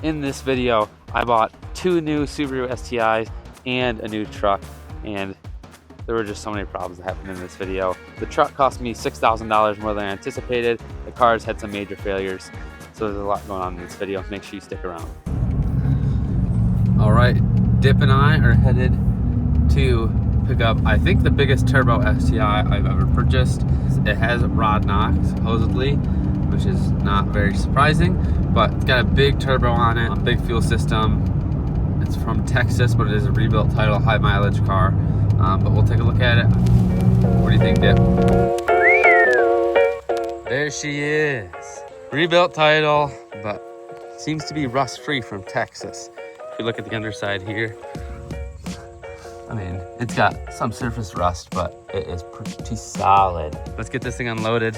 in this video, I bought 2 new Subaru STIs and a new truck, and there were just so many problems that happened in this video. The truck cost me $6,000 more than I anticipated. The cars had some major failures, so there's a lot going on in this video. Make sure you stick around. All right, Dip and I are headed to pick up, I think, the biggest turbo STI I've ever purchased. It has a rod knock, supposedly, which is not very surprising, but it's got a big turbo on it, a big fuel system. It's from Texas, but it is a rebuilt title, high mileage car. But we'll take a look at it. What do you think, Dip? There she is. Rebuilt title, but seems to be rust-free from Texas. If you look at the underside here, I mean, it's got some surface rust, but it is pretty solid. Let's get this thing unloaded,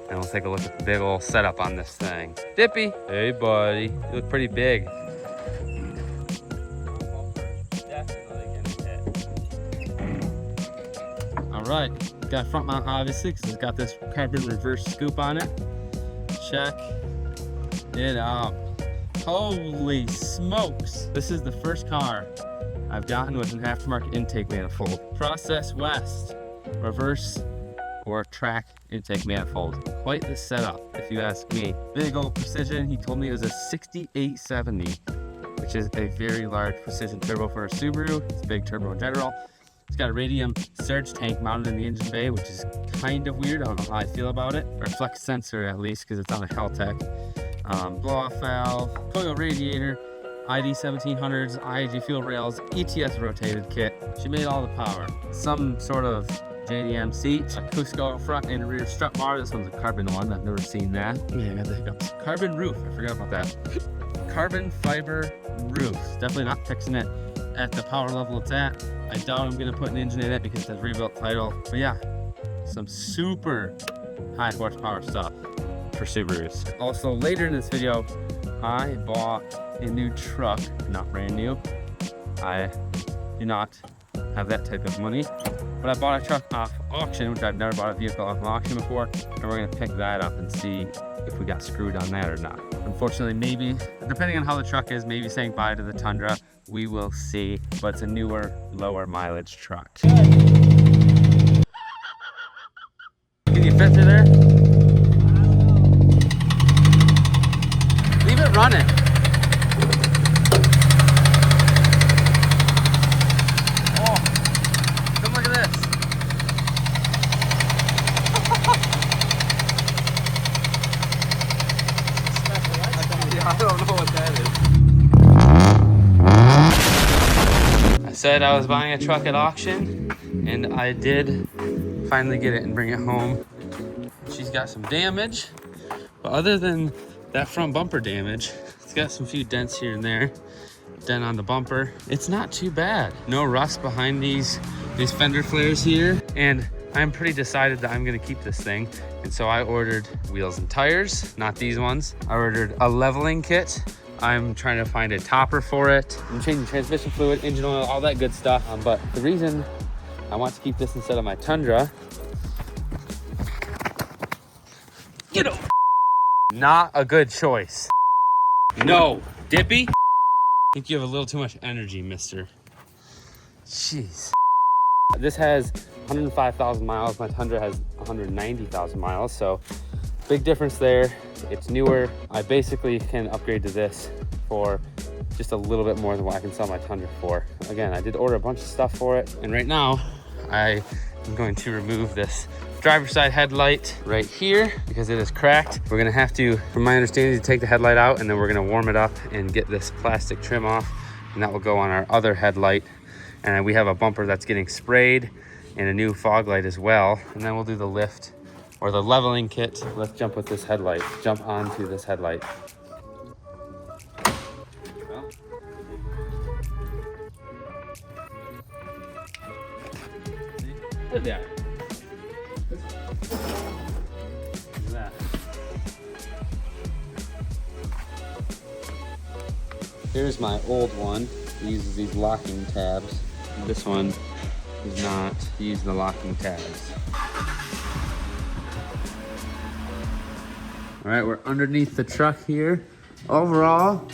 and we'll take a look at the big old setup on this thing. Dippy, hey buddy, you look pretty big. All right, got front mount obviously, because it's got this carbon reverse scoop on it. Check it out. Holy smokes. This is the first car I've gotten with an aftermarket intake manifold. Process West, reverse or track intake manifold. Quite the setup, if you ask me. Big old precision. He told me it was a 6870, which is a very large precision turbo for a Subaru. It's a big turbo in general. It's got a radium surge tank mounted in the engine bay, which is kind of weird. I don't know how I feel about it. Or a flex sensor at least, because it's on a Heltec. Blow-off valve, coil radiator, ID 1700s, IAG fuel rails, ETS rotated kit. She made all the power. Some sort of JDM seat, a Cusco front and rear strut bar. This one's a carbon one. I've never seen that. Yeah, I got the hiccups. Carbon roof. I forgot about that. Carbon fiber roof. Definitely not fixing it at the power level it's at. I doubt I'm gonna put an engine in it because it's a rebuilt title. But yeah, some super high horsepower stuff for Subarus. Also, later in this video, I bought a new truck, not brand new. I do not have that type of money, but I bought a truck off auction, which I've never bought a vehicle off auction before, and we're gonna pick that up and see if we got screwed on that or not. Unfortunately, maybe, depending on how the truck is, maybe saying bye to the Tundra. We will see, but it's a newer, lower mileage truck. Can you fit through there? Leave it running. Oh, come look at this. I don't know what that is. I said I was buying a truck at auction, and I did finally get it and bring it home. She's got some damage, but other than that front bumper damage, it's got some few dents here and there. Dent on the bumper. It's not too bad. No rust behind these fender flares here, and I'm pretty decided that I'm gonna keep this thing. And so I ordered wheels and tires, not these ones. I ordered a leveling kit. I'm trying to find a topper for it. I'm changing transmission fluid, engine oil, all that good stuff. But the reason I want to keep this instead of my Tundra, get over. Not a good choice. No, Dippy. I think you have a little too much energy, mister. Jeez. This has 105,000 miles. My Tundra has 190,000 miles, so big difference there. It's newer. I basically can upgrade to this for just a little bit more than what I can sell my Tundra for. Again, I did order a bunch of stuff for it, and right now I am going to remove this driver's side headlight right here because it is cracked. We're gonna have to, from my understanding, to take the headlight out, and then we're gonna warm it up and get this plastic trim off, and that will go on our other headlight. And we have a bumper that's getting sprayed and a new fog light as well. And then we'll do the lift or the leveling kit. Let's jump with this headlight. Jump onto this headlight. Look at that. Here's my old one. It uses these locking tabs. This one does not use the locking tabs. All right, we're underneath the truck here. Overall,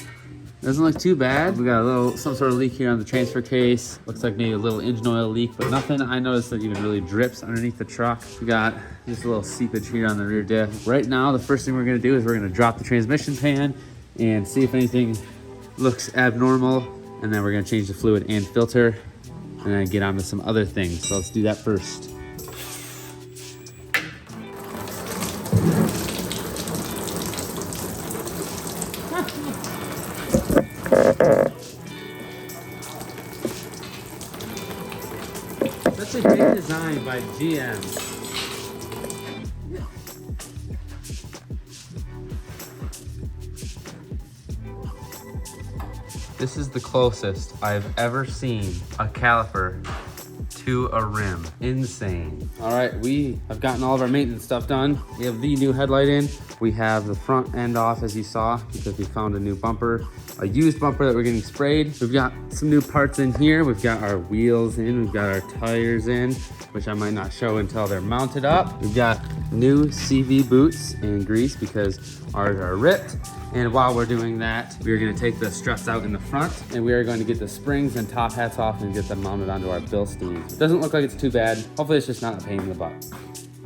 Doesn't look too bad. We got some sort of leak here on the transfer case. Looks like maybe a little engine oil leak, but nothing I noticed that even really drips underneath the truck. We got just a little seepage here on the rear diff. Right now, the first thing we're gonna do is we're gonna drop the transmission pan and see if anything looks abnormal. And then we're gonna change the fluid and filter and then get on to some other things. So let's do that first. Such a great design by GM. This is the closest I've ever seen a caliper to a rim. Insane. All right, we have gotten all of our maintenance stuff done. We have the new headlight in. We have the front end off, as you saw, because we found a new bumper, a used bumper that we're getting sprayed. We've got some new parts in here. We've got our wheels in, we've got our tires in, which I might not show until they're mounted up. We've got new CV boots and grease because ours are ripped. And while we're doing that, we're gonna take the struts out in the front and we are going to get the springs and top hats off and get them mounted onto our Bilstein. It doesn't look like it's too bad. Hopefully it's just not a pain in the butt.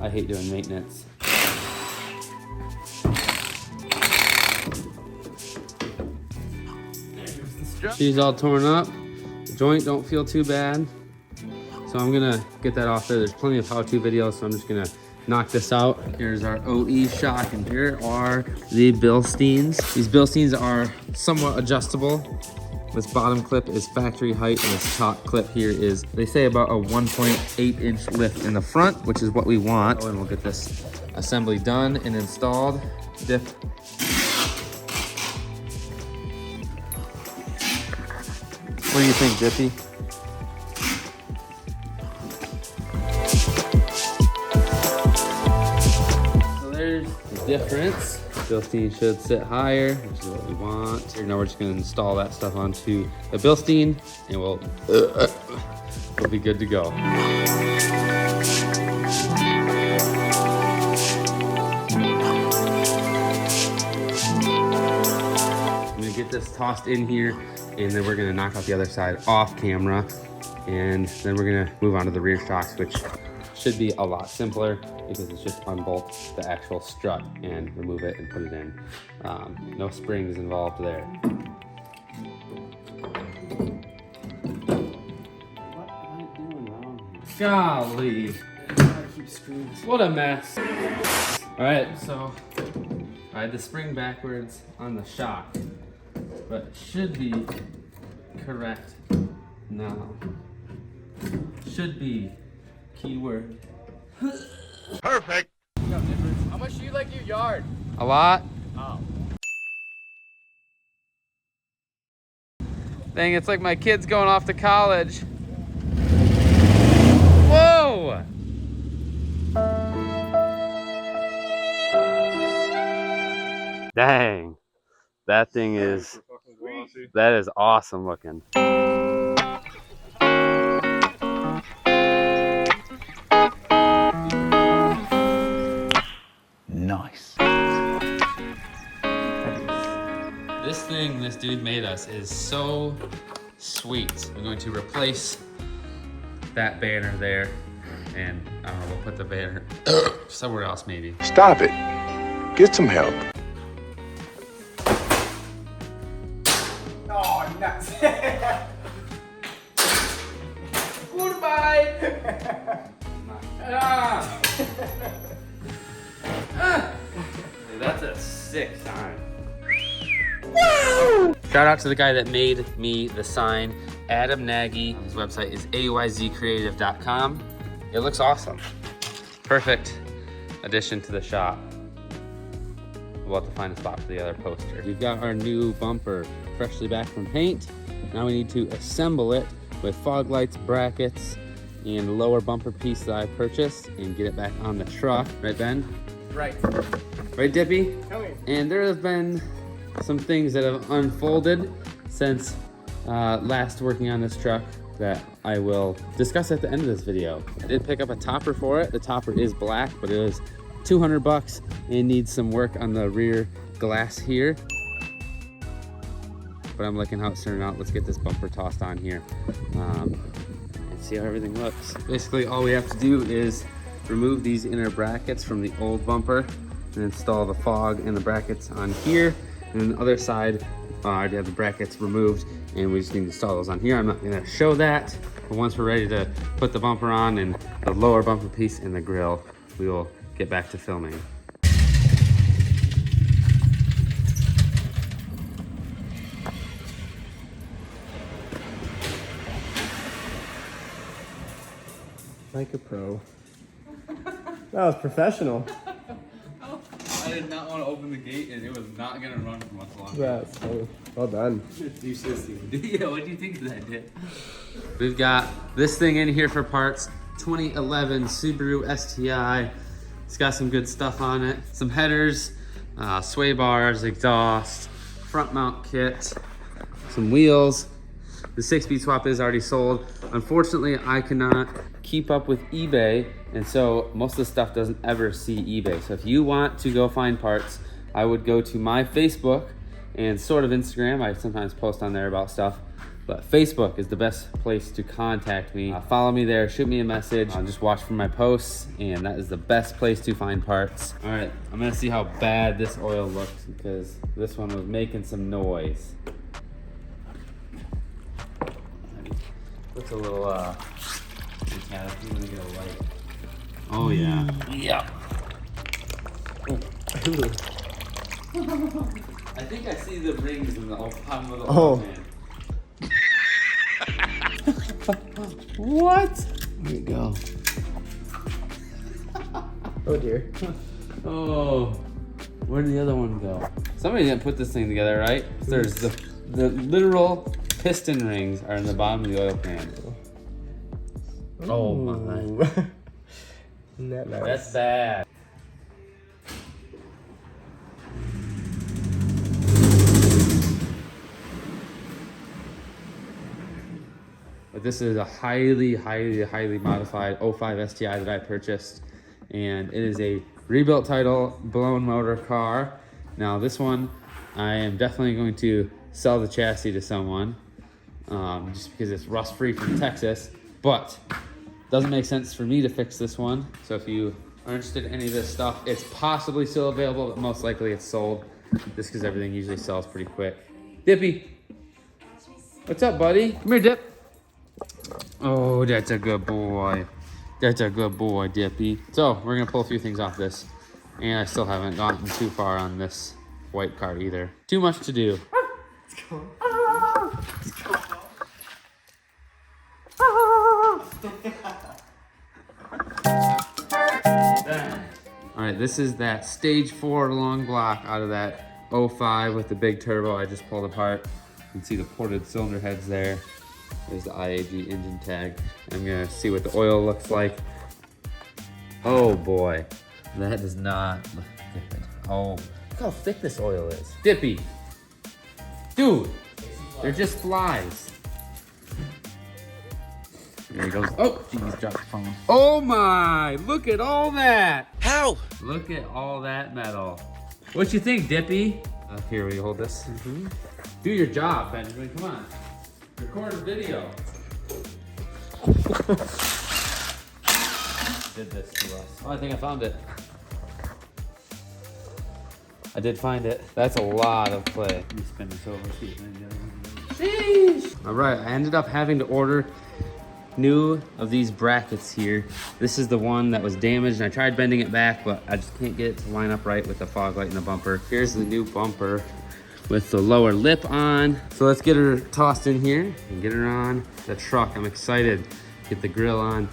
I hate doing maintenance. She's all torn up. The joint don't feel too bad. So I'm gonna get that off there. There's plenty of how-to videos, so I'm just gonna knock this out. Here's our OE shock, and here are the Bilsteins. These Bilsteins are somewhat adjustable. This bottom clip is factory height, and this top clip here is, they say, about a 1.8 inch lift in the front, which is what we want. And we'll get this assembly done and installed. Dip. What do you think, Dippy? So there's the difference. Bilstein should sit higher, which is what we want. So now we're just gonna install that stuff onto the Bilstein and we'll be good to go. I'm gonna get this tossed in here and then we're gonna knock out the other side off camera. And then we're gonna move on to the rear shocks, which should be a lot simpler because it's just unbolt the actual strut and remove it and put it in. No springs involved there. What am I doing wrong here? Golly. What a mess. All right, so I had the spring backwards on the shock, but it should be correct now. Should be. Keyword. Perfect. How much do you like your yard? A lot. Oh. Dang, it's like my kid's going off to college. Whoa! Dang. That thing is, that is awesome looking. Nice. This thing this dude made us is so sweet. We're going to replace that banner there, and I don't know, we'll put the banner somewhere else maybe. Stop it. Get some help. Oh, nuts. Goodbye. Ah. That's a sick sign. Woo! Shout out to the guy that made me the sign, Adam Nagy. His website is ayzcreative.com. It looks awesome. Perfect addition to the shop. We'll have to find a spot for the other poster. We've got our new bumper freshly back from paint. Now we need to assemble it with fog lights, brackets, and lower bumper piece that I purchased and get it back on the truck. Right, Ben? Right. Right, Dippy? Tell me. And there have been some things that have unfolded since last working on this truck that I will discuss at the end of this video. I did pick up a topper for it. The topper is black, but it was $200 and needs some work on the rear glass here. but I'm liking how it's turning out. Let's get this bumper tossed on here and see how everything looks. Basically, all we have to do is remove these inner brackets from the old bumper and install the fog and the brackets on here. And then the other side, I already have the brackets removed, and we just need to install those on here. I'm not gonna show that, but once we're ready to put the bumper on and the lower bumper piece in the grill, we will get back to filming. Like a pro. That was professional. I did not want to open the gate, and it was not gonna run for much longer. That's so well done. You should have seen it. Yeah, what do you think of that, Dick? We've got this thing in here for parts. 2011 Subaru STI. It's got some good stuff on it. Some headers, sway bars, exhaust, front mount kit, some wheels. The 6-speed swap is already sold. Unfortunately, I cannot keep up with eBay, and so most of the stuff doesn't ever see eBay. So if you want to go find parts, I would go to my Facebook and sort of Instagram. I sometimes post on there about stuff, but Facebook is the best place to contact me. Follow me there, shoot me a message. Just watch for my posts, and that is the best place to find parts. All right, I'm gonna see how bad this oil looks because this one was making some noise. Looks a little, I'm gonna get a light. Oh yeah. Yeah. I think I see the rings in the bottom of the oil pan. What? There you go. Oh dear. Oh, where did the other one go? Somebody didn't put this thing together, right? There's the literal piston rings are in the bottom of the oil pan. Oh my. Isn't that nice? That's bad. But this is a highly modified 05 STI that I purchased, and it is a rebuilt title blown motor car. Now this one, I am definitely going to sell the chassis to someone, just because it's rust free from Texas, but doesn't make sense for me to fix this one. So if you are interested in any of this stuff, it's possibly still available, but most likely it's sold, just because everything usually sells pretty quick. Dippy, what's up, buddy? Come here, Dip. Oh, that's a good boy. That's a good boy, Dippy. So we're gonna pull a few things off this, and I still haven't gotten too far on this white card either. Too much to do. All right, this is that stage 4 long block out of that 05 with the big turbo I just pulled apart. You can see the ported cylinder heads there. There's the IAG engine tag. I'm gonna see what the oil looks like. Oh boy, that does not look good. Oh, look how thick this oil is. Dippy, dude, they're just flies. There he goes. Oh, jeez, dropped the phone. Oh my, look at all that. How? Look at all that metal. What you think, Dippy? Here, will you hold this? Do your job, Benjamin, come on. Record a video. Did this to us. Oh, I think I found it. I did find it. That's a lot of clay. Let me spin this over. Sheesh. All right, I ended up having to order new of these brackets here. This is the one that was damaged, and I tried bending it back, but I just can't get it to line up right with the fog light in the bumper. Here's the new bumper with the lower lip on. So let's get her tossed in here and get her on the truck. I'm excited. Get the grill on,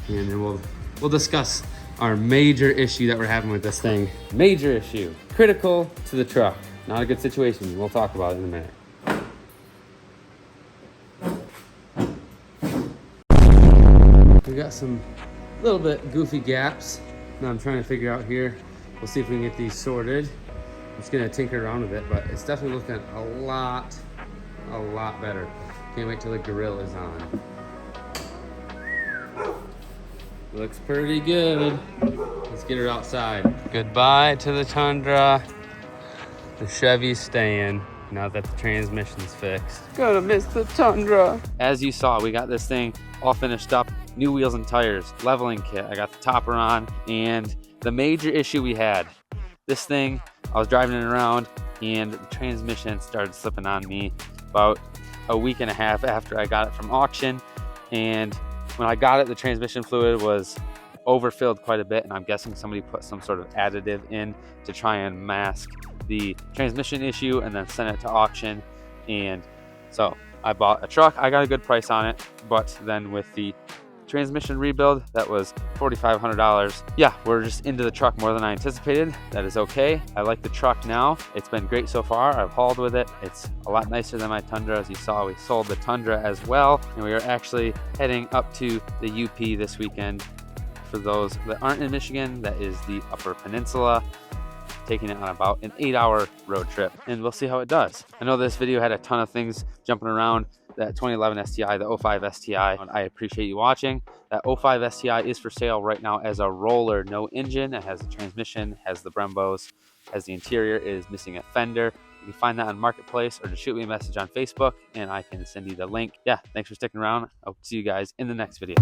and then we'll discuss our major issue that we're having with this thing. Major issue, critical to the truck. Not a good situation. We'll talk about it in a minute. We got some little bit goofy gaps. Now I'm trying to figure out here. We'll see if we can get these sorted. I'm just gonna tinker around a bit, but it's definitely looking a lot better. Can't wait till the grill is on. Looks pretty good. Let's get her outside. Goodbye to the Tundra. The Chevy's staying. now that the transmission's fixed. Gonna miss the Tundra. As you saw, we got this thing all finished up, new wheels and tires, leveling kit. I got the topper on, and the major issue we had, this thing, I was driving it around and the transmission started slipping on me about a week and a half after I got it from auction. And when I got it, the transmission fluid was overfilled quite a bit, and I'm guessing somebody put some sort of additive in to try and mask the transmission issue and then sent it to auction. And so I bought a truck. I got a good price on it, but then with the transmission rebuild, that was $4,500. Yeah, we're just into the truck more than I anticipated. That is okay. I like the truck now. It's been great so far. I've hauled with it. It's a lot nicer than my Tundra. As you saw, we sold the Tundra as well, and we are actually heading up to the UP this weekend. For those that aren't in Michigan, that is the Upper Peninsula, taking it on about an 8-hour road trip, and we'll see how it does. I know this video had a ton of things jumping around. That 2011 STI, the 05 STI, I appreciate you watching. That 05 STI is for sale right now as a roller, no engine. It has the transmission, has the Brembos, has the interior, it is missing a fender. You can find that on Marketplace, or just shoot me a message on Facebook and I can send you the link. Yeah, thanks for sticking around. I'll see you guys in the next video.